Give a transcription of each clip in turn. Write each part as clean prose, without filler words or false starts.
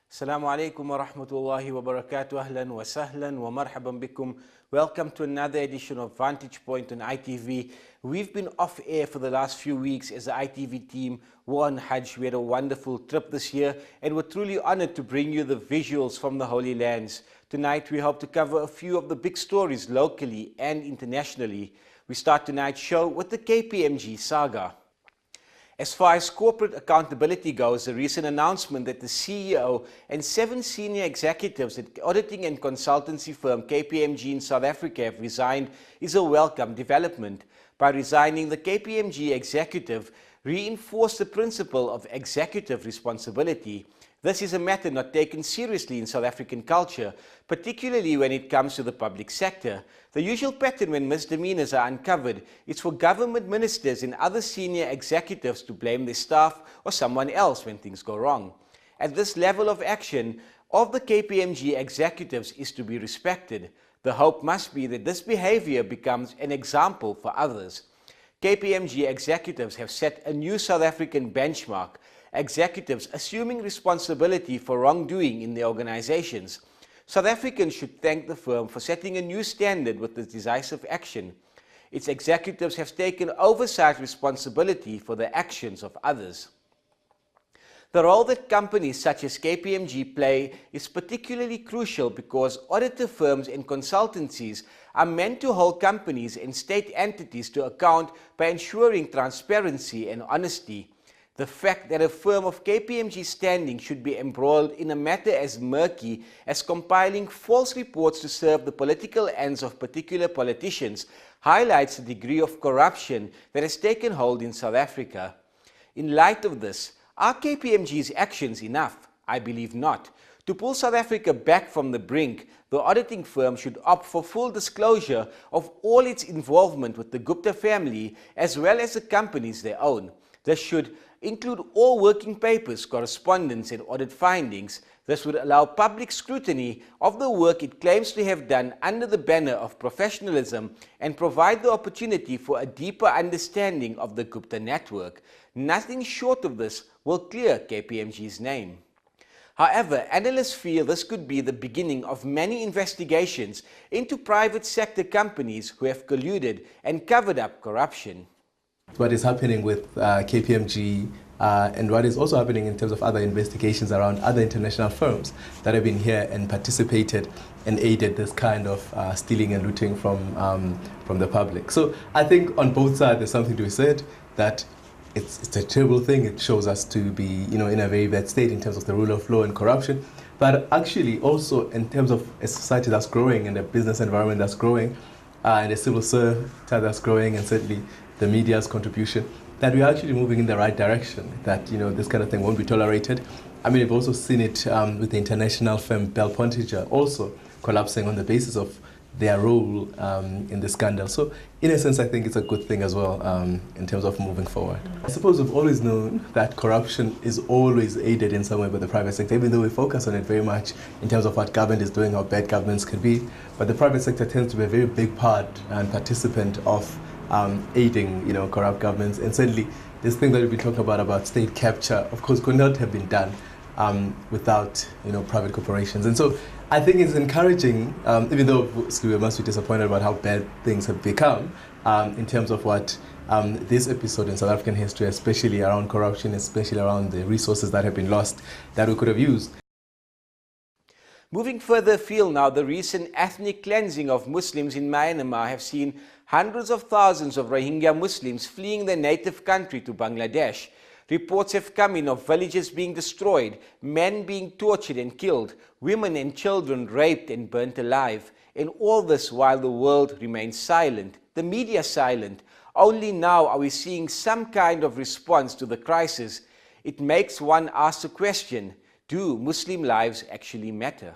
Assalamu alaikum wa rahmatullahi wa barakatuh. Ahlan wa sahlan wa marhaban bikum. Welcome to another edition of Vantage Point on ITV. We've been off air for the last few weeks as the ITV team were on Hajj. We had a wonderful trip this year and we're truly honored to bring you the visuals from the Holy Lands. Tonight we hope to cover a few of the big stories locally and internationally. We start tonight's show with the KPMG saga. As far as corporate accountability goes, the recent announcement that the CEO and 7 senior executives at auditing and consultancy firm KPMG in South Africa have resigned is a welcome development. By resigning, the KPMG executive reinforced the principle of executive responsibility. This is a matter not taken seriously in South African culture, particularly when it comes to the public sector. The usual pattern when misdemeanors are uncovered is for government ministers and other senior executives to blame their staff or someone else when things go wrong. At this level of action of the KPMG executives is to be respected. The hope must be that this behavior becomes an example for others. KPMG executives have set a new South African benchmark. Executives assuming responsibility for wrongdoing in their organizations. South Africans should thank the firm for setting a new standard with this decisive action. Its executives have taken oversight responsibility for the actions of others. The role that companies such as KPMG play is particularly crucial because auditor firms and consultancies are meant to hold companies and state entities to account by ensuring transparency and honesty. The fact that a firm of KPMG standing should be embroiled in a matter as murky as compiling false reports to serve the political ends of particular politicians highlights the degree of corruption that has taken hold in South Africa. In light of this, are KPMG's actions enough? I believe not. To pull South Africa back from the brink, the auditing firm should opt for full disclosure of all its involvement with the Gupta family as well as the companies they own. This should include all working papers, correspondence and audit findings. This would allow public scrutiny of the work it claims to have done under the banner of professionalism and provide the opportunity for a deeper understanding of the Gupta network. Nothing short of this will clear KPMG's name. However, analysts feel this could be the beginning of many investigations into private sector companies who have colluded and covered up corruption. What is happening with KPMG and what is also happening in terms of other investigations around other international firms that have been here and participated and aided this kind of stealing and looting from the public. So I think on both sides there's something to be said that it's a terrible thing. It shows us to be in a very bad state in terms of the rule of law and corruption, but actually also in terms of a society that's growing and a business environment that's growing and a civil sector that's growing and certainly the media's contribution, that we're actually moving in the right direction, that this kind of thing won't be tolerated. I mean, we've also seen it with the international firm Bell Pontiger also collapsing on the basis of their role in the scandal. So in a sense, I think it's a good thing as well in terms of moving forward. I suppose we've always known that corruption is always aided in some way by the private sector, even though we focus on it very much in terms of what government is doing, how bad governments can be. But the private sector tends to be a very big part and participant of aiding, corrupt governments. And certainly this thing that we've been talking about state capture, of course, could not have been done without, private corporations. And so I think it's encouraging, even though we must be disappointed about how bad things have become in terms of what this episode in South African history, especially around corruption, especially around the resources that have been lost that we could have used. Moving further afield now, the recent ethnic cleansing of Muslims in Myanmar have seen hundreds of thousands of Rohingya Muslims fleeing their native country to Bangladesh. Reports have come in of villages being destroyed, men being tortured and killed, women and children raped and burnt alive. And all this while the world remains silent, the media silent. Only now are we seeing some kind of response to the crisis. It makes one ask the question, do Muslim lives actually matter?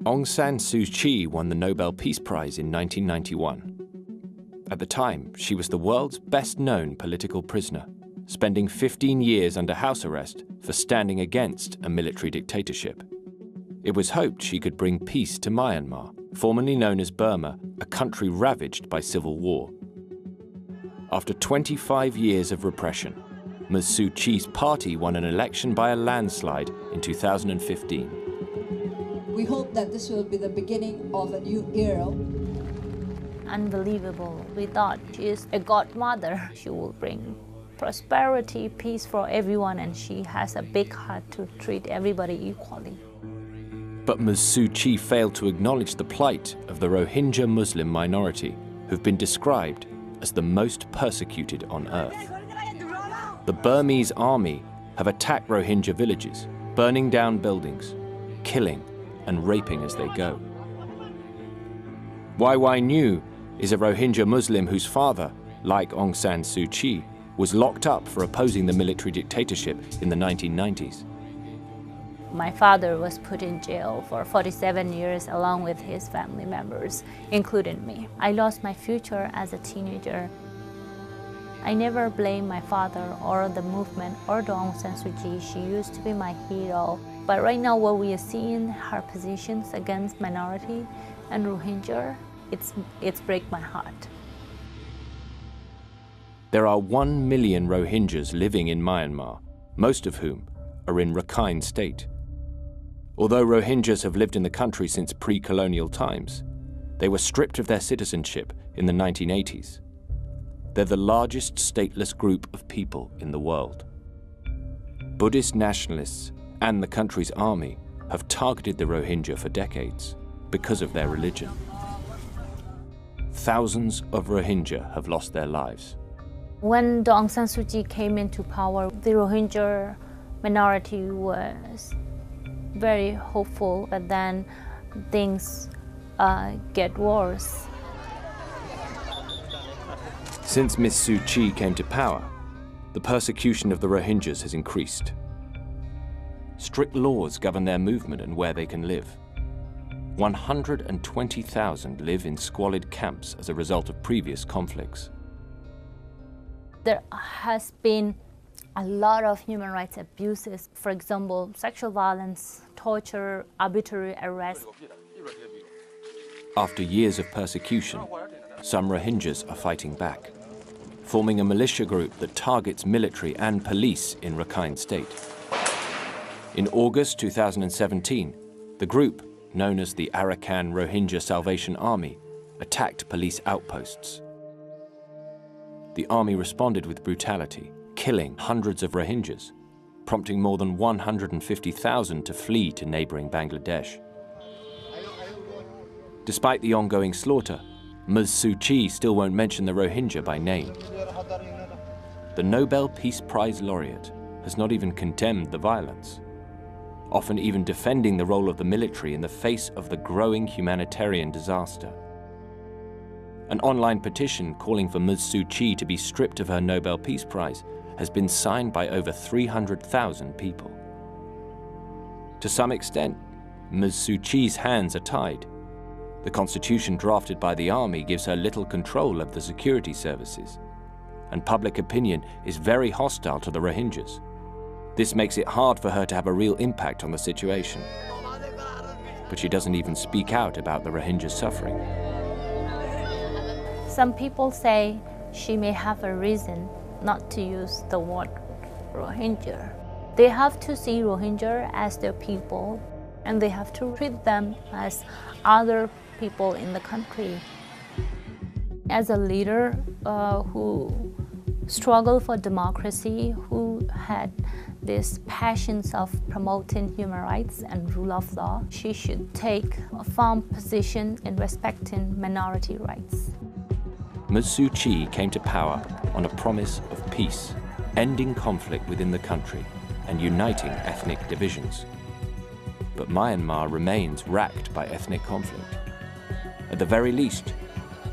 Aung San Suu Kyi won the Nobel Peace Prize in 1991. At the time, she was the world's best-known political prisoner, spending 15 years under house arrest for standing against a military dictatorship. It was hoped she could bring peace to Myanmar, formerly known as Burma, a country ravaged by civil war. After 25 years of repression, Ms. Suu Kyi's party won an election by a landslide in 2015. We hope that this will be the beginning of a new era. Unbelievable. We thought she is a godmother. She will bring prosperity, peace for everyone, and she has a big heart to treat everybody equally. But Ms. Suu Kyi failed to acknowledge the plight of the Rohingya Muslim minority, who've been described as the most persecuted on earth. The Burmese army have attacked Rohingya villages, burning down buildings, killing and raping as they go. YY New is a Rohingya Muslim whose father, like Aung San Suu Kyi, was locked up for opposing the military dictatorship in the 1990s. My father was put in jail for 47 years along with his family members, including me. I lost my future as a teenager. I never blame my father or the movement or Aung San Suu Kyi. She used to be my hero. But right now what we are seeing, her positions against minority and Rohingya, it's break my heart. There are 1 million Rohingyas living in Myanmar, most of whom are in Rakhine State. Although Rohingyas have lived in the country since pre-colonial times, they were stripped of their citizenship in the 1980s. They're the largest stateless group of people in the world. Buddhist nationalists and the country's army have targeted the Rohingya for decades because of their religion. Thousands of Rohingya have lost their lives. When Aung San Suu Kyi came into power, the Rohingya minority was very hopeful, but then things get worse. Since Ms. Suu Kyi came to power, the persecution of the Rohingyas has increased. Strict laws govern their movement and where they can live. 120,000 live in squalid camps as a result of previous conflicts. There has been a lot of human rights abuses, for example, sexual violence, torture, arbitrary arrest. After years of persecution, some Rohingyas are fighting back, forming a militia group that targets military and police in Rakhine State. In August 2017, the group, known as the Arakan Rohingya Salvation Army, attacked police outposts. The army responded with brutality, killing hundreds of Rohingyas, prompting more than 150,000 to flee to neighboring Bangladesh. Despite the ongoing slaughter, Ms. Suu Kyi still won't mention the Rohingya by name. The Nobel Peace Prize laureate has not even condemned the violence, often even defending the role of the military in the face of the growing humanitarian disaster. An online petition calling for Ms. Suu Kyi to be stripped of her Nobel Peace Prize has been signed by over 300,000 people. To some extent, Ms. Suu Kyi's hands are tied. The constitution drafted by the army gives her little control of the security services, and public opinion is very hostile to the Rohingyas. This makes it hard for her to have a real impact on the situation. But she doesn't even speak out about the Rohingyas' suffering. Some people say she may have a reason not to use the word Rohingya. They have to see Rohingya as their people, and they have to treat them as other people in the country. As a leader who struggled for democracy, who had this passions of promoting human rights and rule of law, she should take a firm position in respecting minority rights. Ms. Suu Kyi came to power on a promise of peace, ending conflict within the country and uniting ethnic divisions. But Myanmar remains racked by ethnic conflict. At the very least,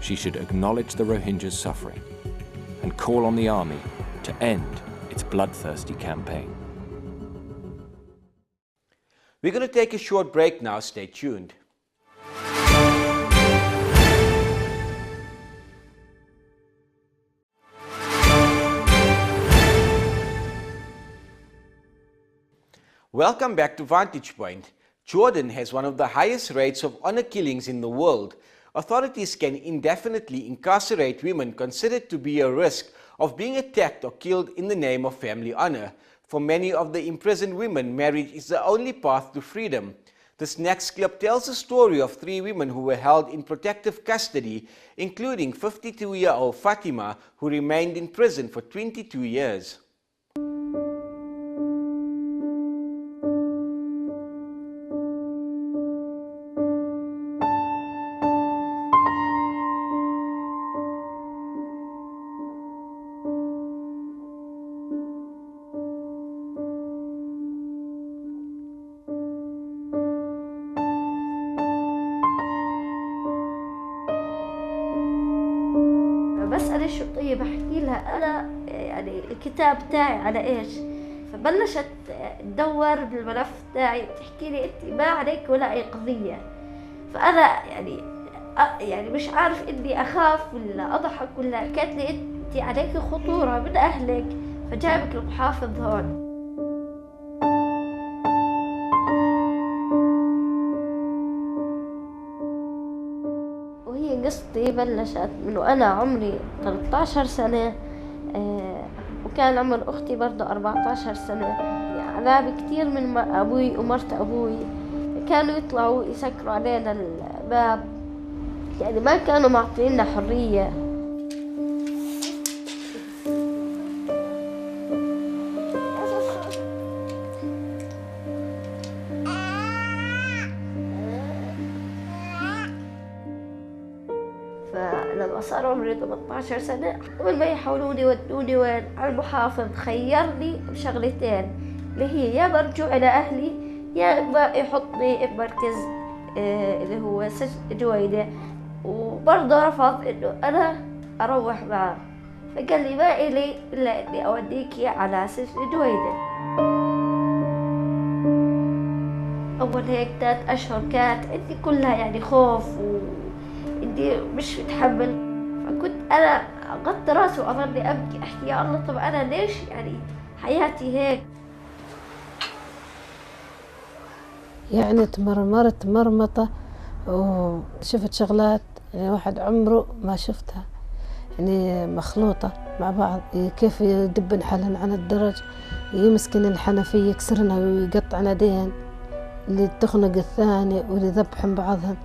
she should acknowledge the Rohingyas' suffering and call on the army to end its bloodthirsty campaign. We're going to take a short break now. Stay tuned. Welcome back to Vantage Point. Jordan has one of the highest rates of honor killings in the world. Authorities can indefinitely incarcerate women considered to be a risk of being attacked or killed in the name of family honor. For many of the imprisoned women, marriage is the only path to freedom. This next clip tells the story of 3 women who were held in protective custody, including 52-year-old Fatima, who remained in prison for 22 years. بسأل الشرطية بحكي لها أنا يعني الكتاب تاعي على إيش، فبلشت تدور بالملف تاعي بتحكي لي أنت ما عليك ولا أي قضية. فأنا يعني مش عارف إني أخاف ولا أضحك ولا. قالت لي أنت عليك خطورة من أهلك فجابك المحافظ هون. قصتي بلشت من وأنا عمري 13 سنة، وكان عمر أختي برضه 14 سنة. عذاب كتير من أبوي ومرت أبوي، كانوا يطلعوا يسكروا علينا الباب، يعني ما كانوا معطينا حرية. فلما صار عمري 18 سنة قبل ما يحاولوني يودوني وين على المحافظ، خيرني بشغلتين اللي هي يا برجع إلى أهلي يا إما يحطني بمركز اللي هو سجن جويدة، وبرضه رفض إنه أنا أروح معه، فقال لي ما إلي إلا إني أوديكي على سجن جويدة. أول هيك 3 أشهر كانت عندي كلها يعني خوف وإني مش متحمل، فكنت أنا غطي راسي وأظلني أبكي أحكي يا الله طب أنا ليش يعني حياتي هيك. يعني تمرمرت مرمطة وشفت شغلات يعني واحد عمره ما شفتها، يعني مخلوطة مع بعض، كيف يدبن حلن عن الدرج، يمسكن الحنفية يكسرنها ويقطع ندين، اللي تخنق الثاني واللي يذبحن بعضهن.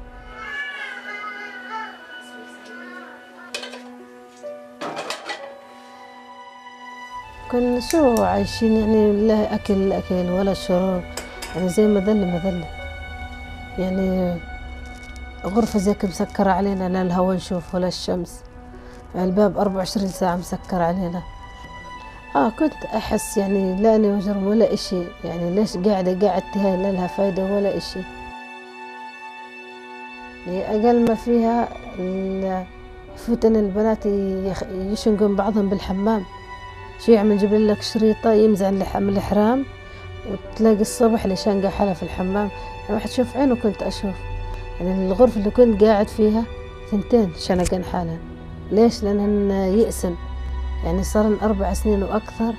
كنا شو عايشين يعني لا أكل ولا شرب، يعني زي مذلة يعني غرفة زيك مسكرة علينا، لا الهوا نشوف ولا الشمس، الباب 24 ساعة مسكر علينا. كنت أحس يعني لا أنا مجرم ولا إشي، يعني ليش قاعدتي هاي لا لها فايدة ولا إشي. يعني أقل ما فيها يفوتن البنات يشنقون بعضهم بالحمام، شو يعمل يجيب لك شريطة يمزع من الحرام وتلاقي الصبح اللي شنقة حالها في الحمام، يعني واحد شوف عينه. كنت أشوف يعني الغرفة اللي كنت قاعد فيها 2 شنقن حالها. ليش؟ لأنهن يأسن، يعني صارن 4 سنين وأكثر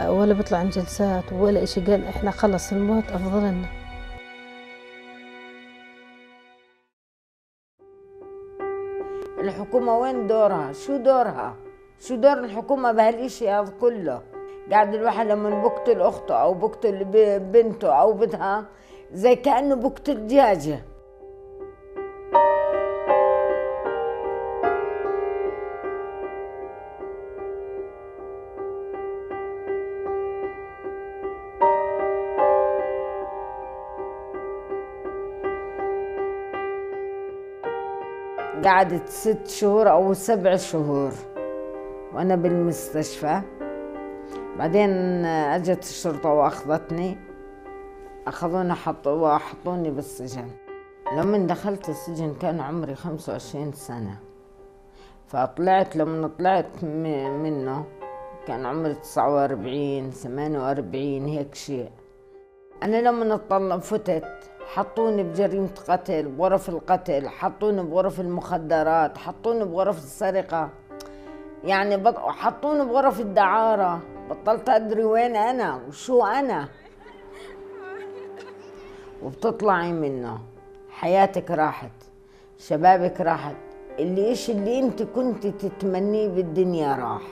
ولا بيطلع عن جلسات ولا إشي. قال إحنا خلص الموت أفضل لنا. الحكومة وين دورها؟ شو دورها؟ شو دور الحكومة بهالإشي هذا كله؟ قاعد الواحد لما بقتل أخته أو بقتل بنته أو بدها زي كأنه بقتل دجاجة. قعدت 6 شهور أو 7 شهور وأنا بالمستشفى. بعدين أجت الشرطة وأخذتني، أخذوني وحطوني بالسجن. لما دخلت السجن كان عمري 25 سنة، فطلعت لما طلعت منه كان عمري 49 48 هيك شيء. أنا لما فتت حطوني بجريمة قتل، بغرف القتل، حطوني بغرف المخدرات، حطوني بغرف السرقة، يعني حطوني بغرف الدعارة. بطلت أدري وين أنا وشو أنا. وبتطلعي منه، حياتك راحت، شبابك راحت، إيش اللي انت كنت تتمنيه بالدنيا راح.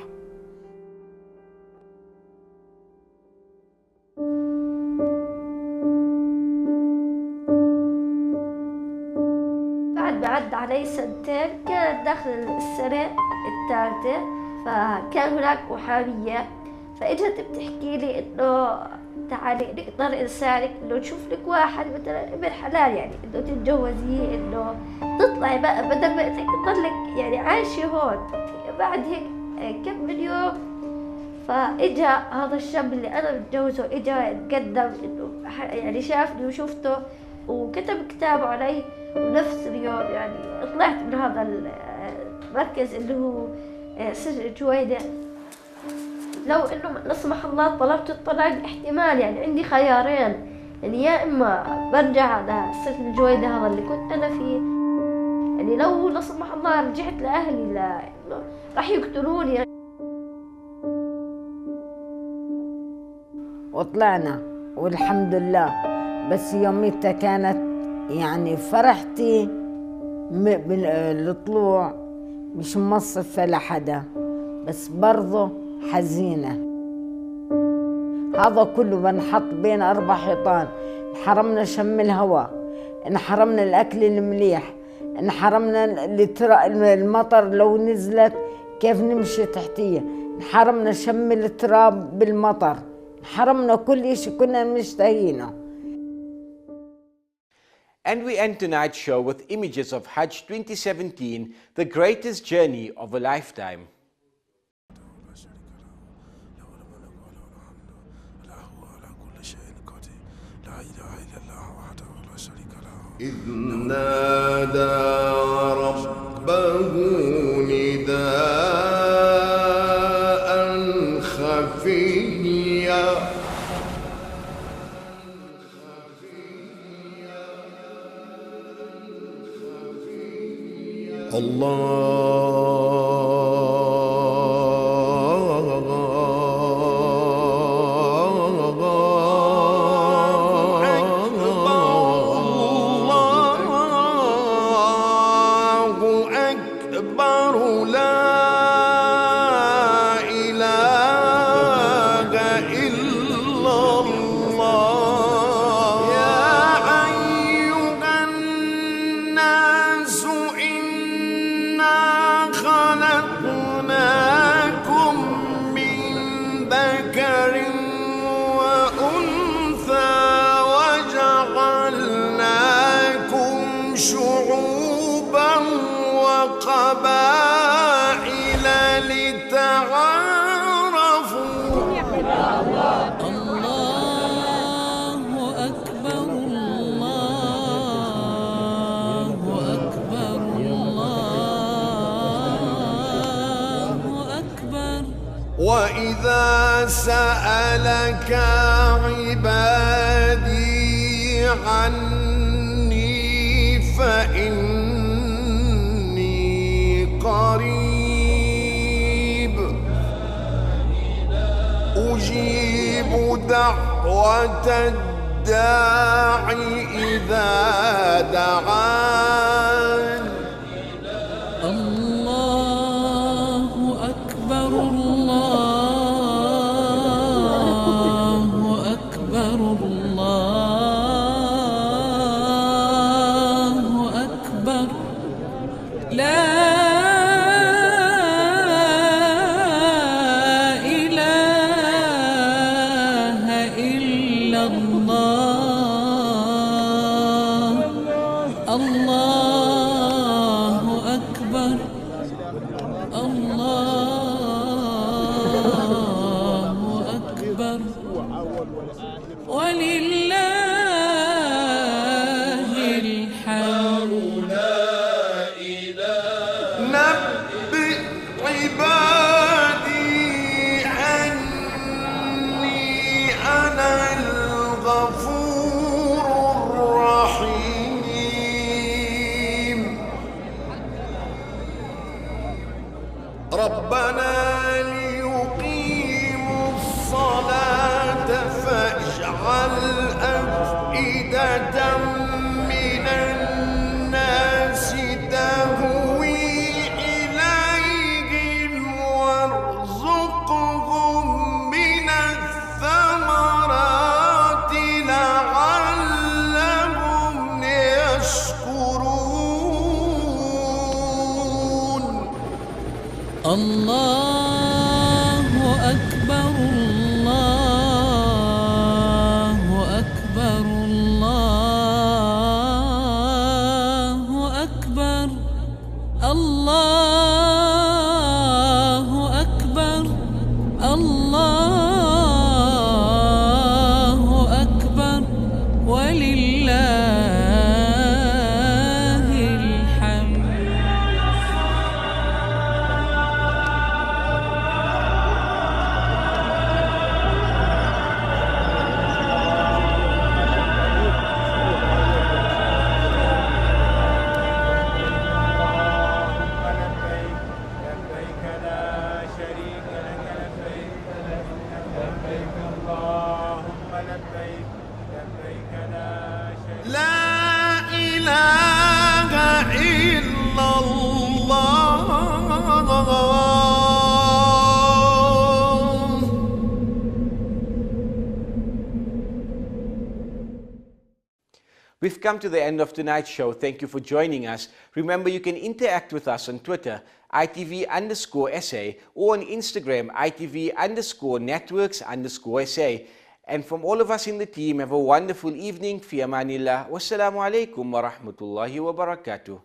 بعد ما عدى علي سنتين كانت داخل السنة الثالثة، فكان هناك محامية فاجت بتحكي لي انه تعالي نقدر نساعدك انه نشوف لك واحد مثلا ابن حلال، يعني انه تتجوزيه، انه تطلعي بقى بدل ما تضلك يعني عايشة هون. بعد هيك كم من يوم فاجا هذا الشاب اللي انا متجوزه، اجا تقدم انه يعني شافني وشفته وكتب كتاب علي، ونفس اليوم يعني طلعت من هذا المركز اللي هو سجن جويدة. لو انه لا سمح الله طلبت الطلاق احتمال يعني عندي خيارين، يعني يا اما برجع على سجن جويدة هذا اللي كنت انا فيه، يعني لو لا سمح الله رجعت لاهلي لا راح يقتلوني. وطلعنا والحمد لله، بس يوميتها كانت يعني فرحتي بالطلوع مش موصفة لحدا، بس برضه حزينة. هذا كله بنحط بين 4 حيطان، انحرمنا شم الهواء، انحرمنا الأكل المليح، انحرمنا المطر لو نزلت كيف نمشي تحتيه، انحرمنا شم التراب بالمطر، انحرمنا كل إشي كنا مشتهينه. And we end tonight's show with images of Hajj 2017, the greatest journey of a lifetime. إذ نادى ربه نداء خفيا وإذا سألك عبادي عني فإني قريب أجيب دعوة الداعي إذا دعان. الله أكبر ربنا ليقيموا الصلاة فاجعل أفئدة الله أكبر الله أكبر الله أكبر الله أكبر الله أكبر ولله الحمد. لا إله إلا الله. We've come to the end of tonight's show. Thank you for joining us. Remember, you can interact with us on Twitter, ITV_SA, or on Instagram, ITV_networks_SA. And from all of us in the team, have a wonderful evening. Fi amanillah. Wassalamu alaikum wa rahmatullahi wa barakatuh.